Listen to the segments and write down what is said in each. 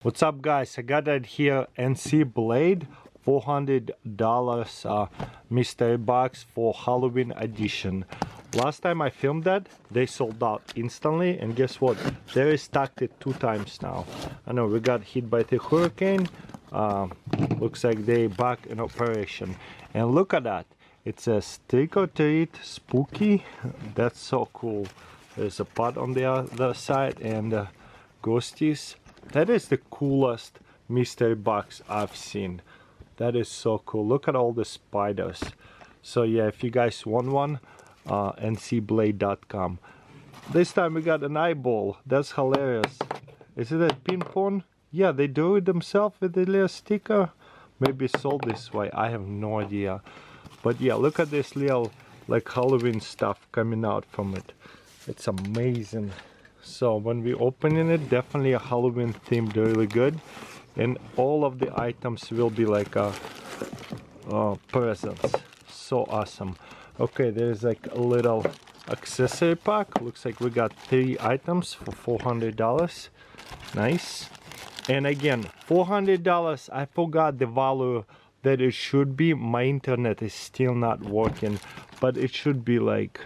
What's up, guys? I got it here, NCBlade, $400 mystery box for Halloween edition. Last time I filmed that, they sold out instantly, and guess what? They restocked it 2 times now. I know we got hit by the hurricane. Looks like they back in operation. And look at that. It says trick or treat spooky. That's so cool. There's a pot on the other side and ghosties. That is the coolest mystery box I've seen. That is so cool. Look at all the spiders. So yeah, if you guys want one, NCBlade.com. This time we got an eyeball. That's hilarious. Is it a ping pong? Yeah, they do it themselves with the little sticker. Maybe sold this way. I have no idea. But yeah, look at this little like Halloween stuff coming out from it. It's amazing. So when we opening it, definitely a Halloween themed, really good. And all of the items will be like presents. So awesome. Okay, there's like a little accessory pack. Looks like we got 3 items for $400. Nice. And again, $400. I forgot the value that it should be. My internet is still not working, but it should be like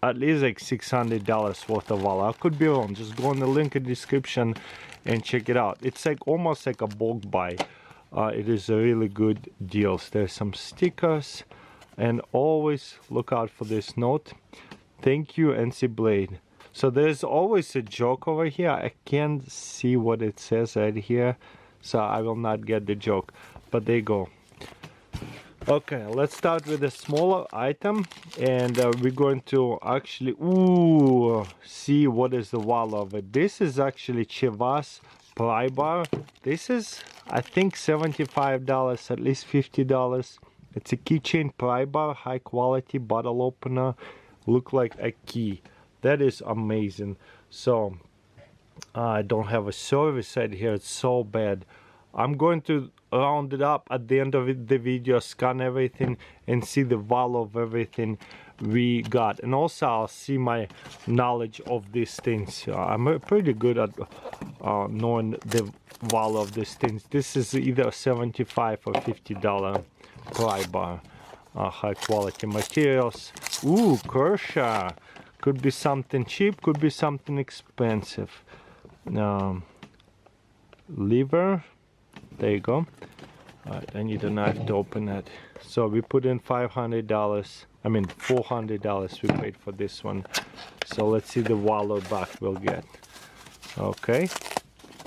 at least like $600 worth of value. I could be wrong. Just go in the link in the description and check it out. It's like almost like a bulk buy. It is a really good deals. There's some stickers, and always look out for this note. Thank you, NCBlade. So there's always a joke over here. I can't see what it says right here, so I will not get the joke, but there you go. Okay, let's start with a smaller item, and we're going to actually see what is the value of it. This is actually Chivas pry bar. This is, I think, $75, at least $50. It's a keychain pry bar, high quality bottle opener, look like a key. That is amazing. So I don't have a service right here. It's so bad. I'm going to round it up at the end of the video, scan everything and see the value of everything we got, and also I'll see my knowledge of these things. I'm pretty good at knowing the value of these things. This is either $75 or $50 pry bar, high quality materials. Ooh, Kershaw. Could be something cheap, could be something expensive. Liver. There you go. Alright, I need a knife to open it. So we put in $400 we paid for this one. So let's see the value back we'll get. Okay.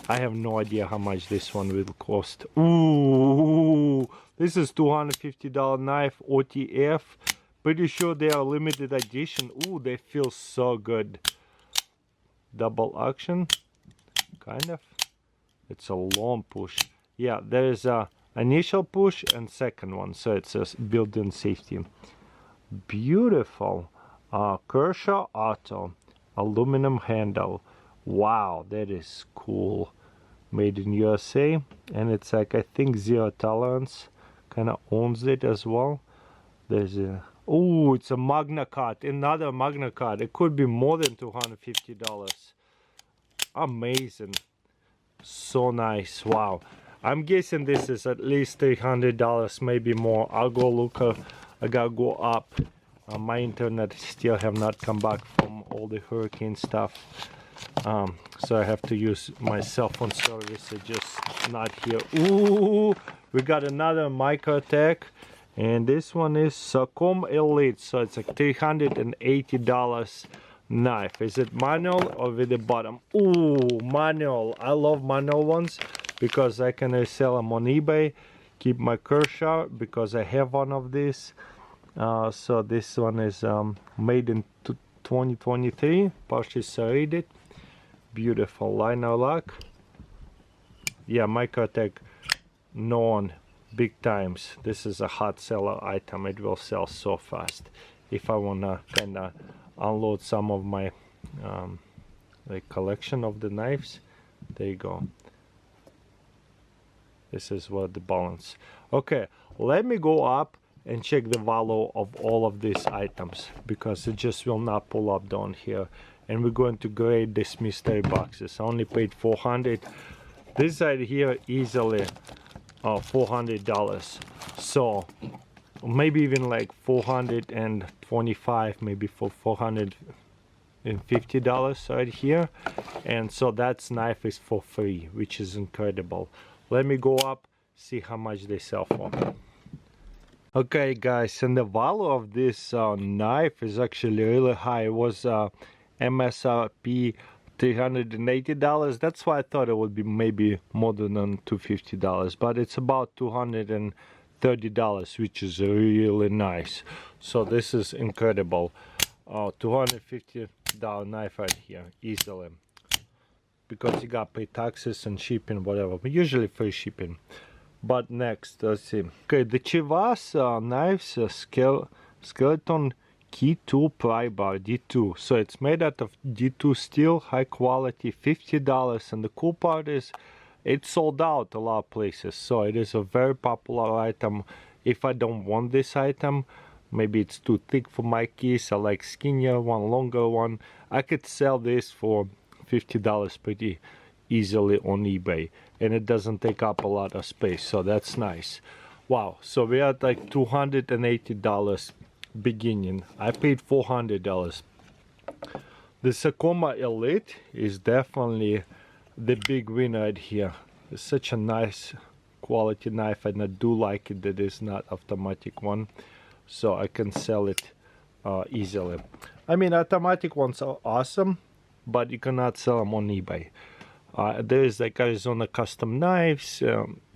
I have no idea how much this one will cost. Ooh, this is $250 knife, OTF. Pretty sure they are limited edition. Ooh, they feel so good. Double action, kind of. It's a long push. Yeah, there is a initial push and second one, so it's a built-in safety. Beautiful. Kershaw Auto, aluminum handle. Wow, that is cool. Made in USA, and it's like, I think, 0 tolerance. Kind of owns it as well. There's a, oh, it's a Magna card, another Magna card. It could be more than $250. Amazing. So nice. Wow. I'm guessing this is at least $300, maybe more. I'll go look. I gotta go up. My internet still have not come back from all the hurricane stuff, so I have to use my cell phone service. It's just not here. Ooh, we got another Microtech, and this one is Socom Elite. So it's like $380 knife. Is it manual or with the bottom? Ooh, manual. I love manual ones because I can resell them on eBay. Keep my Kershaw because I have one of these. So this one is made in 2023, partially serrated. Beautiful liner lock. Yeah, Microtech known big times. This is a hot seller item. It will sell so fast. If I wanna kinda unload some of my like collection of the knives, there you go. This is what the balance. Okay, let me go up and check the value of all of these items, because it just will not pull up down here. And we're going to grade these mystery boxes. I only paid $400. This side here easily $400. So maybe even like 425, maybe for $450 right here. And so that's knife is for free, which is incredible. Let me go up, see how much they sell for. Okay guys, and the value of this knife is actually really high. It was MSRP $380. That's why I thought it would be maybe more than $250, but it's about $230, which is really nice. So this is incredible. $250 knife right here, easily, because you got pay taxes and shipping, whatever, but usually free shipping. But next, let's see. Okay, the Chivas knives skeleton key tool pry bar D2. So it's made out of D2 steel, high quality, $50. And the cool part is it's sold out a lot of places. So it is a very popular item. If I don't want this item, maybe it's too thick for my keys, I like skinnier one, longer one, I could sell this for $50 pretty easily on eBay, and it doesn't take up a lot of space, so that's nice. Wow, so we are at like $280 beginning. I paid $400. The Socom Elite is definitely the big winner right here. It's such a nice quality knife, and I do like it that it's not automatic one, so I can sell it easily. I mean, automatic ones are awesome, but you cannot sell them on eBay. There is like Arizona Custom Knives,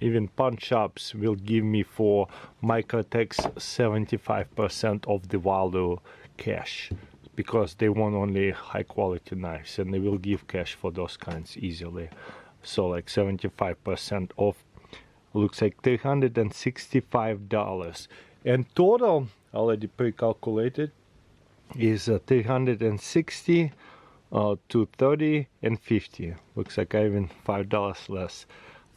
even pawn shops will give me for Microtex 75% of the value cash, because they want only high quality knives, and they will give cash for those kinds easily. So like 75% off, looks like $365. And total, already pre-calculated, is $360, $230, and $50. Looks like even $5 less.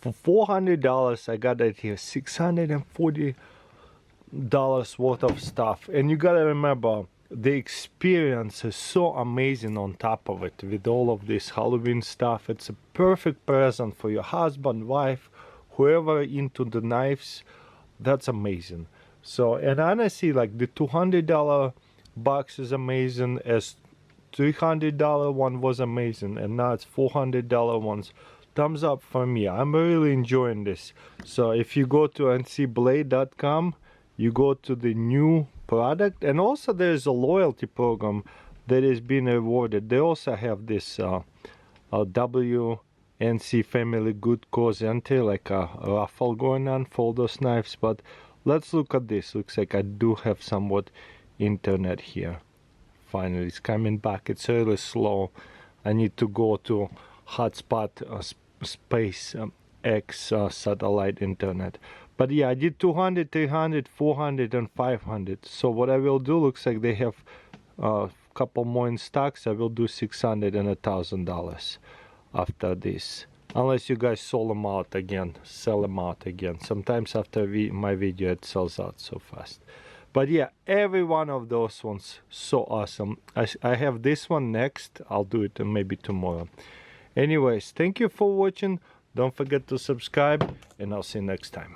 For $400, I got it here, $640 worth of stuff. And you gotta remember, the experience is so amazing on top of it with all of this Halloween stuff. It's a perfect present for your husband, wife, whoever into the knives. That's amazing. So, and honestly, like the $200 box is amazing, as $300 one was amazing, and now it's $400 ones. Thumbs up for me. I'm really enjoying this. So if you go to NCBlade.com, you go to the new product, and also there's a loyalty program that is being rewarded. They also have this WNC Family Good Cause Entry, like a raffle going on for those knives. But let's look at this. Looks like I do have somewhat internet here. Finally, it's coming back. It's really slow. I need to go to hotspot space X satellite internet. But yeah, I did 200, 300, 400, and 500. So what I will do, looks like they have a couple more in stocks. I will do $600 and $1,000 after this. Unless you guys sold them out again, sell them out again. Sometimes after my video it sells out so fast. But yeah, every one of those ones so awesome. I have this one next. I'll do it maybe tomorrow. Anyways, thank you for watching. Don't forget to subscribe, and I'll see you next time.